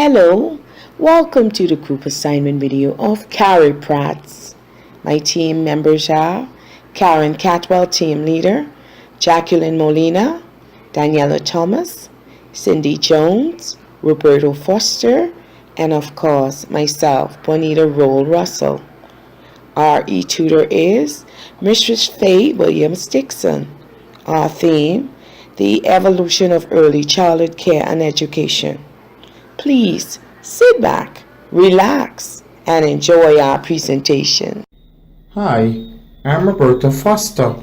Hello, welcome to the group assignment video of Carrie Prats. My team members are Karen Catwell, team leader, Jacqueline Molina, Daniela Thomas, Cindy Jones, Roberto Foster, and of course myself, Bonita Roll Russell. Our e-tutor is Mistress Faye Williams Dixon. Our theme, the evolution of early childhood care and education. Please sit back, relax, and enjoy our presentation. Hi, I'm Roberto Foster.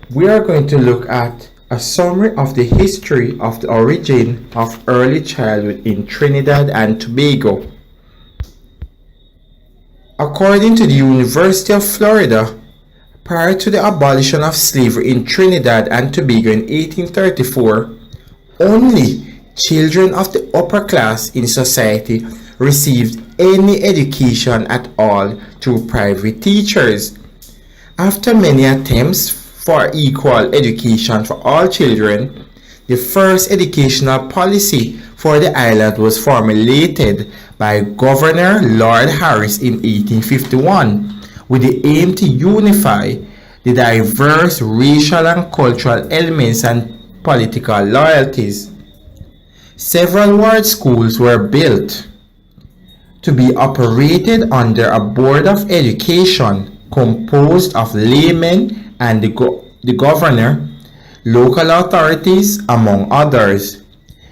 We are going to look at a summary of the history of the origin of early childhood in Trinidad and Tobago. According to the University of Florida, prior to the abolition of slavery in Trinidad and Tobago in 1834, only children of the upper class in society received any education at all through private teachers. After many attempts for equal education for all children, the first educational policy for the island was formulated by Governor Lord Harris in 1851 with the aim to unify the diverse racial and cultural elements and political loyalties. Several ward schools were built to be operated under a board of education composed of laymen and the governor, local authorities, among others.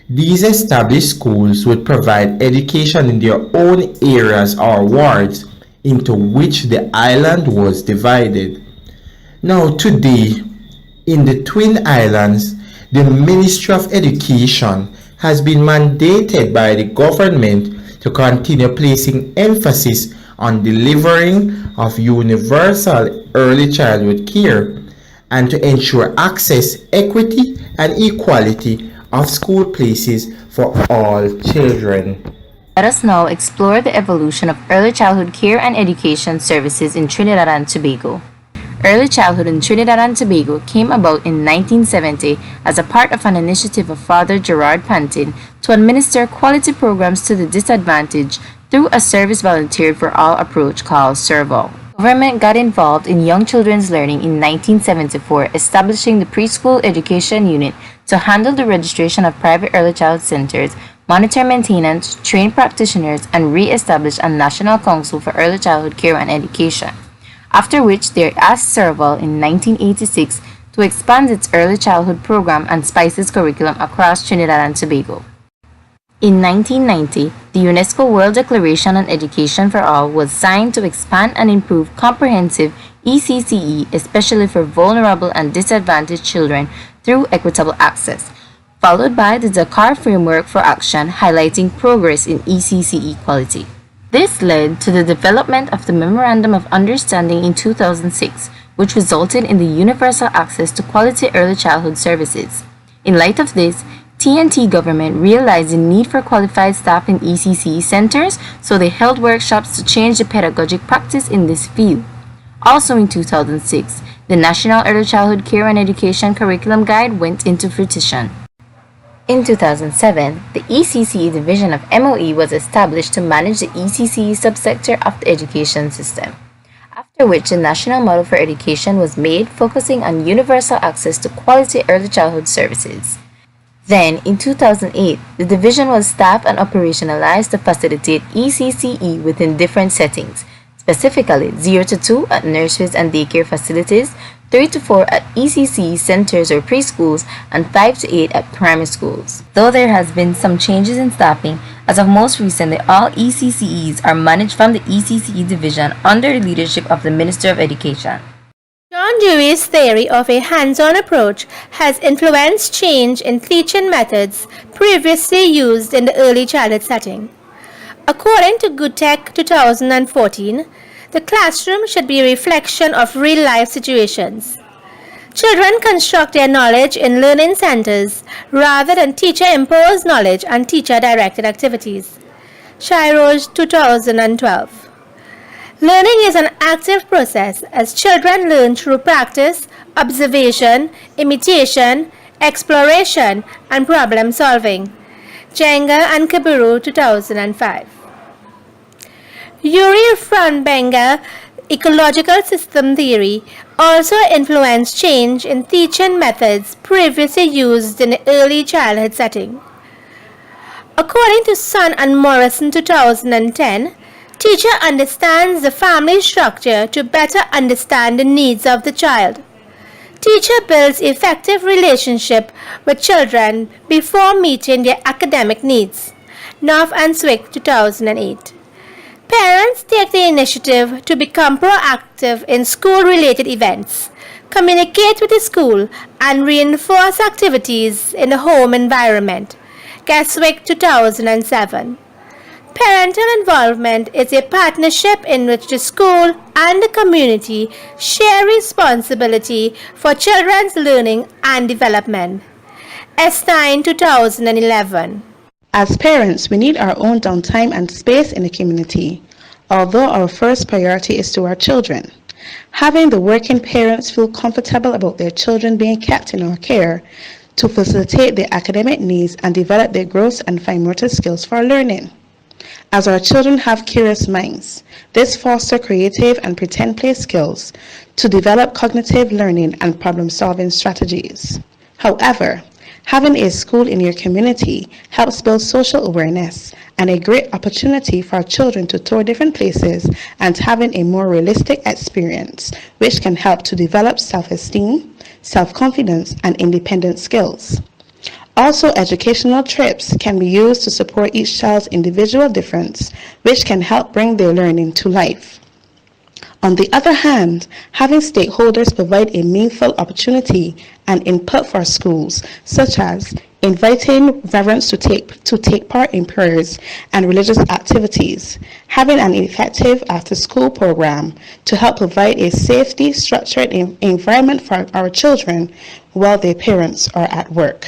These established schools would provide education in their own areas or wards into which the island was divided. Now today, in the Twin Islands, the Ministry of Education has been mandated by the government to continue placing emphasis on delivering of universal early childhood care and to ensure access, equity, and equality of school places for all children. Let us now explore the evolution of early childhood care and education services in Trinidad and Tobago. Early childhood in Trinidad and Tobago came about in 1970 as a part of an initiative of Father Gerard Pantin to administer quality programs to the disadvantaged through a service volunteered for all approach called Servo. Government got involved in young children's learning in 1974, establishing the preschool education unit to handle the registration of private early childhood centers, monitor maintenance, train practitioners, and re-establish a national council for early childhood care and education. After which they asked Serval in 1986 to expand its early childhood program and spices curriculum across Trinidad and Tobago. In 1990, the UNESCO World Declaration on Education for All was signed to expand and improve comprehensive ECCE, especially for vulnerable and disadvantaged children, through equitable access, followed by the Dakar Framework for Action highlighting progress in ECCE quality. This led to the development of the Memorandum of Understanding in 2006, which resulted in the universal access to quality early childhood services. In light of this, TNT government realized the need for qualified staff in ECCE centers, so they held workshops to change the pedagogic practice in this field. Also in 2006, the National Early Childhood Care and Education Curriculum Guide went into fruition. In 2007, the ECCE division of MOE was established to manage the ECCE subsector of the education system, after which the National Model for Education was made, focusing on universal access to quality early childhood services. Then, in 2008, the division was staffed and operationalized to facilitate ECCE within different settings, specifically 0 to 2 at nurseries and daycare facilities, 3 to 4 at ECCE centers or preschools, and 5 to 8 at primary schools. Though there has been some changes in staffing, as of most recently, all ECCEs are managed from the ECCE division under the leadership of the Minister of Education. John Dewey's theory of a hands-on approach has influenced change in teaching methods previously used in the early childhood setting. According to Goodtech 2014, the classroom should be a reflection of real-life situations. Children construct their knowledge in learning centers rather than teacher-imposed knowledge and teacher-directed activities. Shiroj 2012. Learning is an active process as children learn through practice, observation, imitation, exploration, and problem solving. Jenga and Kaburu 2005. Yuri Franbenga ecological system theory also influenced change in teaching methods previously used in the early childhood setting. According to Sun and Morrison 2010, teacher understands the family structure to better understand the needs of the child. Teacher builds effective relationship with children before meeting their academic needs. North and Swick 2008. Parents take the initiative to become proactive in school-related events, communicate with the school, and reinforce activities in the home environment. Keswick 2007. Parental involvement is a partnership in which the school and the community share responsibility for children's learning and development. Stein 2011. As parents, we need our own downtime and space in the community, although our first priority is to our children. Having the working parents feel comfortable about their children being kept in our care to facilitate their academic needs and develop their growth and fine motor skills for learning. As our children have curious minds, this fosters creative and pretend play skills to develop cognitive learning and problem-solving strategies. However, having a school in your community helps build social awareness and a great opportunity for our children to tour different places and having a more realistic experience, which can help to develop self-esteem, self-confidence, and independent skills. Also, educational trips can be used to support each child's individual difference, which can help bring their learning to life. On the other hand, having stakeholders provide a meaningful opportunity and input for schools, such as inviting reverends to take part in prayers and religious activities, having an effective after-school program to help provide a safety, structured environment for our children while their parents are at work.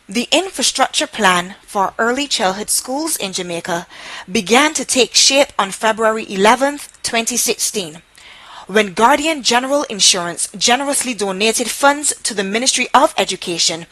The infrastructure plan for early childhood schools in Jamaica began to take shape on February 11, 2016, when Guardian General Insurance generously donated funds to the Ministry of Education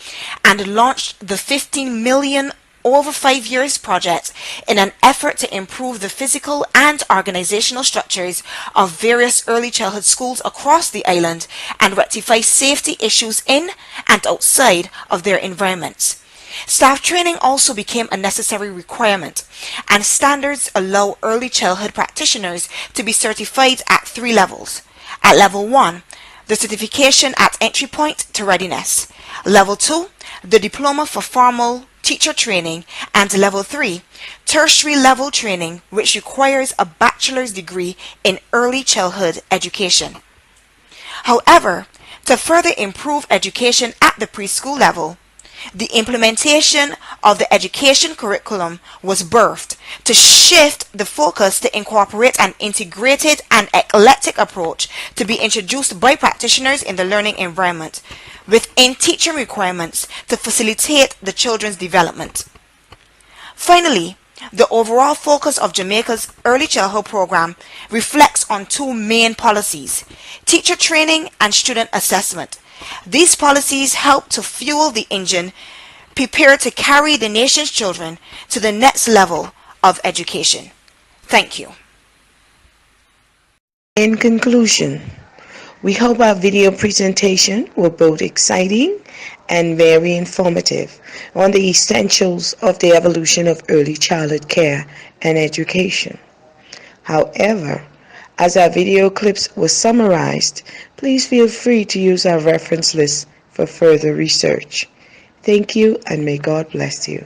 and launched the 15 million over 5 years project in an effort to improve the physical and organizational structures of various early childhood schools across the island and rectify safety issues in and outside of their environments. Staff training also became a necessary requirement, and standards allow early childhood practitioners to be certified at 3 levels. At level 1, the certification at entry point to readiness. Level 2, the diploma for formal teacher training, and level 3, tertiary level training, which requires a bachelor's degree in early childhood education. However, to further improve education at the preschool level, the implementation of the education curriculum was birthed to shift the focus to incorporate an integrated and eclectic approach to be introduced by practitioners in the learning environment, within teaching requirements to facilitate the children's development. Finally, the overall focus of Jamaica's early childhood program reflects on 2 main policies: teacher training and student assessment. These policies help to fuel the engine prepared to carry the nation's children to the next level of education. Thank you. In conclusion, we hope our video presentation was both exciting and very informative on the essentials of the evolution of early childhood care and education. However, as our video clips were summarized, please feel free to use our reference list for further research. Thank you, and may God bless you.